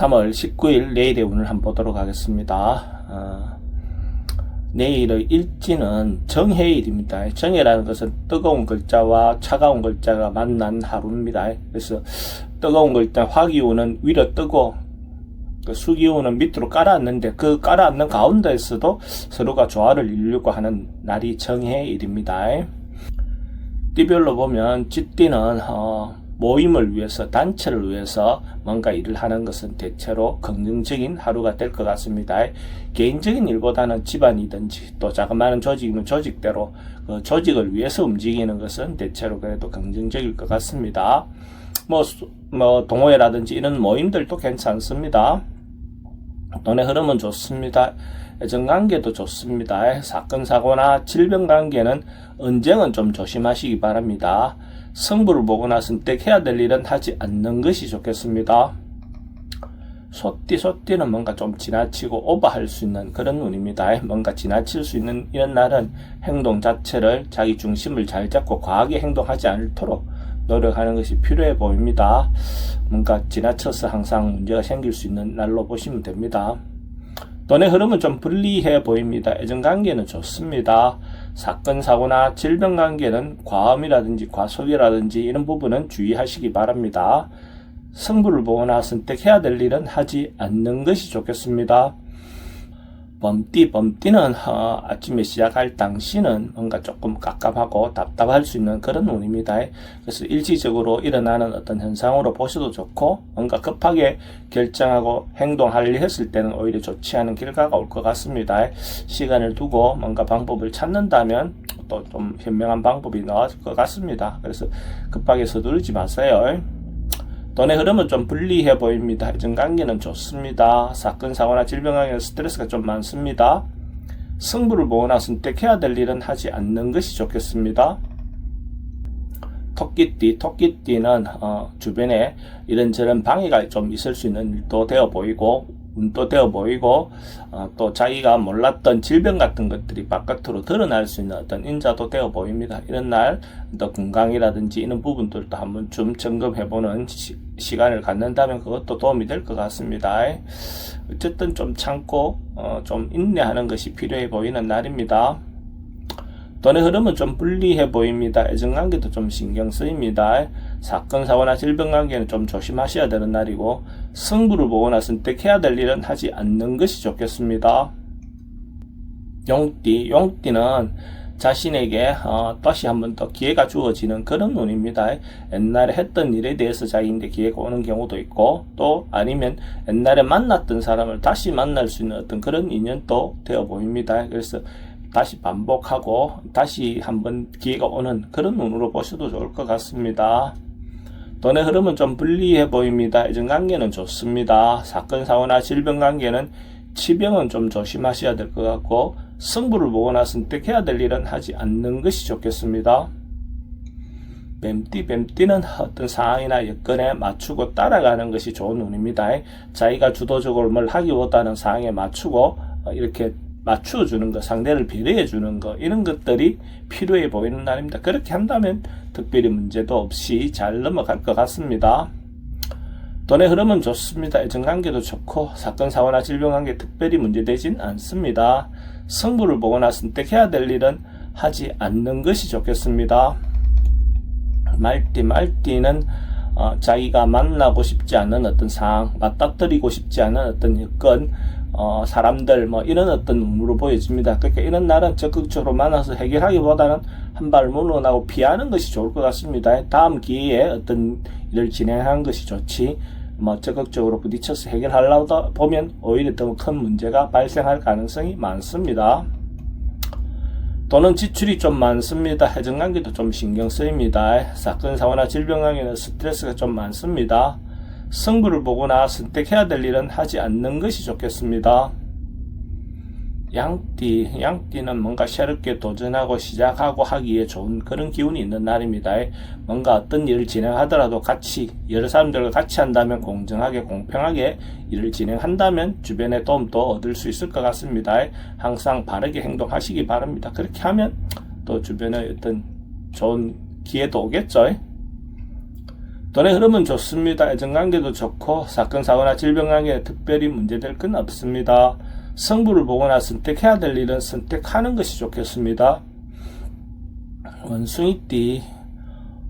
3월 19일 내일의 운을 한번 보도록 하겠습니다. 내일의 일지는 정해일입니다. 정해라는 것은 뜨거운 글자와 차가운 글자가 만난 하루입니다. 그래서 뜨거운 글자 화기운은 위로 뜨고 수기운은 밑으로 깔아앉는데 그 깔아앉는 가운데에서도 서로가 조화를 이루려고 하는 날이 정해일입니다. 띠별로 보면 쥐띠는 모임을 위해서, 단체를 위해서 뭔가 일을 하는 것은 대체로 긍정적인 하루가 될 것 같습니다. 개인적인 일보다는 집안이든지 또 자그마한 조직이면 조직대로 그 조직을 위해서 움직이는 것은 대체로 그래도 긍정적일 것 같습니다. 동호회라든지 이런 모임들도 괜찮습니다. 돈의 흐름은 좋습니다. 애정관계도 좋습니다. 사건, 사고나 질병 관계는 언쟁은 좀 조심하시기 바랍니다. 승부를 보거나 선택해야 될 일은 하지 않는 것이 좋겠습니다. 소띠는 뭔가 좀 지나치고 오버할 수 있는 그런 운입니다. 뭔가 지나칠 수 있는 이런 날은 행동 자체를 자기 중심을 잘 잡고 과하게 행동하지 않도록 노력하는 것이 필요해 보입니다. 뭔가 지나쳐서 항상 문제가 생길 수 있는 날로 보시면 됩니다. 돈의 흐름은 좀 불리해 보입니다. 애정관계는 좋습니다. 사건, 사고나 질병 관계는 과음이라든지 과속이라든지 이런 부분은 주의하시기 바랍니다. 승부를 보거나 선택해야 될 일은 하지 않는 것이 좋겠습니다. 범띠는 아침에 시작할 당시는 뭔가 조금 깝깝하고 답답할 수 있는 그런 운입니다. 그래서 일시적으로 일어나는 어떤 현상으로 보셔도 좋고 뭔가 급하게 결정하고 행동하려 했을 때는 오히려 좋지 않은 결과가 올 것 같습니다. 시간을 두고 뭔가 방법을 찾는다면 또 좀 현명한 방법이 나올 것 같습니다. 그래서 급하게 서두르지 마세요. 돈의 흐름은 좀 불리해 보입니다. 애정관계는 좋습니다. 사건, 사고나 질병 관계는 스트레스가 좀 많습니다. 승부를 보거나 선택해야 될 일은 하지 않는 것이 좋겠습니다. 토끼띠는 주변에 이런저런 방해가 좀 있을 수 있는 일도 되어 보이고 운도 되어 보이고 또 자기가 몰랐던 질병 같은 것들이 바깥으로 드러날 수 있는 어떤 인자도 되어 보입니다. 이런 날 또 건강이라든지 이런 부분들도 한번 좀 점검해보는 시간을 갖는다면 그것도 도움이 될 것 같습니다. 어쨌든 좀 참고 좀 인내하는 것이 필요해 보이는 날입니다. 돈의 흐름은 좀 불리해 보입니다. 애정관계도 좀 신경 쓰입니다. 사건, 사고나 질병 관계는 좀 조심하셔야 되는 날이고 승부를 보거나 선택해야 될 일은 하지 않는 것이 좋겠습니다. 용띠는 자신에게 다시 한번 더 기회가 주어지는 그런 운입니다. 옛날에 했던 일에 대해서 자기인데 기회가 오는 경우도 있고 또 아니면 옛날에 만났던 사람을 다시 만날 수 있는 어떤 그런 인연도 되어 보입니다. 그래서 다시 반복하고 다시 한번 기회가 오는 그런 운으로 보셔도 좋을 것 같습니다. 돈의 흐름은 좀 불리해 보입니다. 애정관계는 좋습니다. 사건, 사고나 질병 관계는 치병은 좀 조심하셔야 될 것 같고 승부를 보거나 선택해야 될 일은 하지 않는 것이 좋겠습니다. 뱀띠는 어떤 상황이나 여건에 맞추고 따라가는 것이 좋은 운입니다. 자기가 주도적으로 뭘 하기보다는 상황에 맞추고 이렇게 맞춰주는 것, 상대를 배려해주는 것, 이런 것들이 필요해 보이는 날입니다. 그렇게 한다면 특별히 문제도 없이 잘 넘어갈 것 같습니다. 돈의 흐름은 좋습니다. 애정관계도 좋고 사건, 사고나 질병관계 특별히 문제되진 않습니다. 승부를 보거나 선택해야 될 일은 하지 않는 것이 좋겠습니다. 말띠는 자기가 만나고 싶지 않은 어떤 상황, 맞닥뜨리고 싶지 않은 어떤 여건, 사람들 이런 어떤 운으로 보여집니다. 그러니까 이런 날은 적극적으로 만나서 해결하기보다는 한 발 물러나고 피하는 것이 좋을 것 같습니다. 다음 기회에 어떤 일을 진행하는 것이 좋지 적극적으로 부딪혀서 해결하려다 보면 오히려 더 큰 문제가 발생할 가능성이 많습니다. 돈은 지출이 좀 많습니다. 애정관계도 좀 신경 쓰입니다. 사건, 사고나 질병 관계는 스트레스가 좀 많습니다. 승부를 보거나 선택해야 될 일은 하지 않는 것이 좋겠습니다. 양띠는 뭔가 새롭게 도전하고 시작하고 하기에 좋은 그런 기운이 있는 날입니다. 뭔가 어떤 일을 진행하더라도 같이 여러 사람들과 같이 한다면 공정하게 공평하게 일을 진행한다면 주변의 도움도 얻을 수 있을 것 같습니다. 항상 바르게 행동하시기 바랍니다. 그렇게 하면 또 주변에 어떤 좋은 기회도 오겠죠. 돈의 흐름은 좋습니다. 애정관계도 좋고 사건 사고나 질병 관계에 특별히 문제될 건 없습니다. 승부를 보거나 선택해야 될 일은 선택하는 것이 좋겠습니다.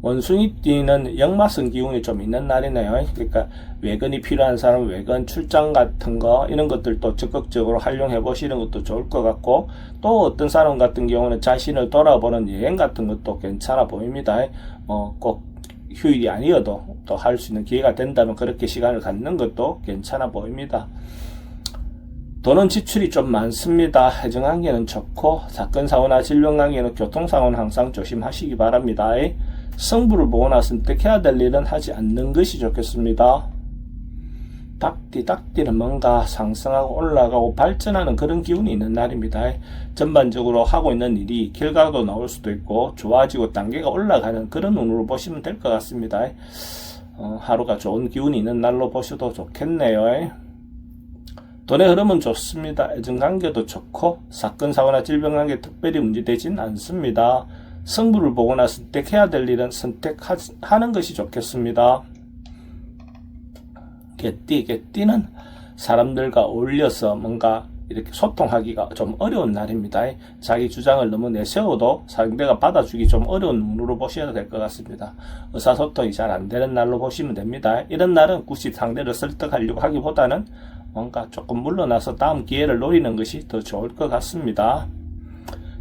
원숭이띠는 역마성 기운이 좀 있는 날이네요. 그러니까 외근이 필요한 사람은 외근 출장 같은 거 이런 것들도 적극적으로 활용해 보시는 것도 좋을 것 같고, 또 어떤 사람 같은 경우는 자신을 돌아보는 여행 같은 것도 괜찮아 보입니다. 꼭 휴일이 아니어도 또 할 수 있는 기회가 된다면 그렇게 시간을 갖는 것도 괜찮아 보입니다. 돈은 지출이 좀 많습니다. 애정관계는 좋고 사건 사고나 질병 관계는 교통사고는 항상 조심하시기 바랍니다. 승부를 보거나 선택해야 될 일은 하지 않는 것이 좋겠습니다. 닭띠는 뭔가 상승하고 올라가고 발전하는 그런 기운이 있는 날입니다. 전반적으로 하고 있는 일이 결과도 나올 수도 있고 좋아지고 단계가 올라가는 그런 운으로 보시면 될 것 같습니다. 하루가 좋은 기운이 있는 날로 보셔도 좋겠네요. 돈의 흐름은 좋습니다. 애정관계도 좋고 사건 사고나 질병 관계 특별히 문제되진 않습니다. 승부를 보거나 선택해야 될 일은 선택하는 것이 좋겠습니다. 개띠는 사람들과 어울려서 뭔가 이렇게 소통하기가 좀 어려운 날입니다. 자기 주장을 너무 내세워도 상대가 받아주기 좀 어려운 운으로 보셔야 될 것 같습니다. 의사소통이 잘 안 되는 날로 보시면 됩니다. 이런 날은 굳이 상대를 설득하려고 하기보다는 뭔가 조금 물러나서 다음 기회를 노리는 것이 더 좋을 것 같습니다.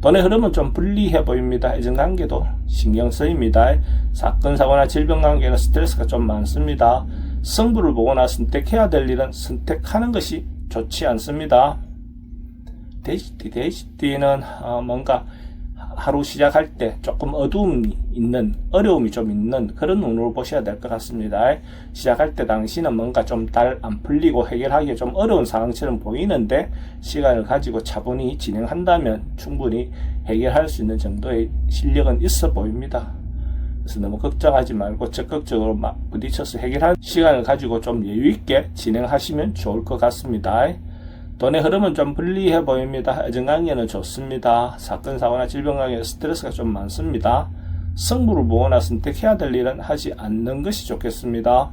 돈의 흐름은 좀 불리해 보입니다. 애정관계도 신경 쓰입니다. 사건 사고나 질병 관계는 스트레스가 좀 많습니다. 승부를 보거나 선택해야 될 일은 선택하는 것이 좋지 않습니다. 돼지띠는 뭔가 하루 시작할 때 조금 어려움이 좀 있는 그런 운으로 보셔야 될 것 같습니다. 시작할 때 당시는 뭔가 좀 잘 안 풀리고 해결하기 좀 어려운 상황처럼 보이는데 시간을 가지고 차분히 진행한다면 충분히 해결할 수 있는 정도의 실력은 있어 보입니다. 그래서 너무 걱정하지 말고 적극적으로 막 부딪혀서 해결할 시간을 가지고 좀 여유있게 진행하시면 좋을 것 같습니다. 돈의 흐름은 좀 불리해 보입니다. 애정관계는 좋습니다. 사건 사고나 질병 관계에 스트레스가 좀 많습니다. 승부를 보거나 선택해야 될 일은 하지 않는 것이 좋겠습니다.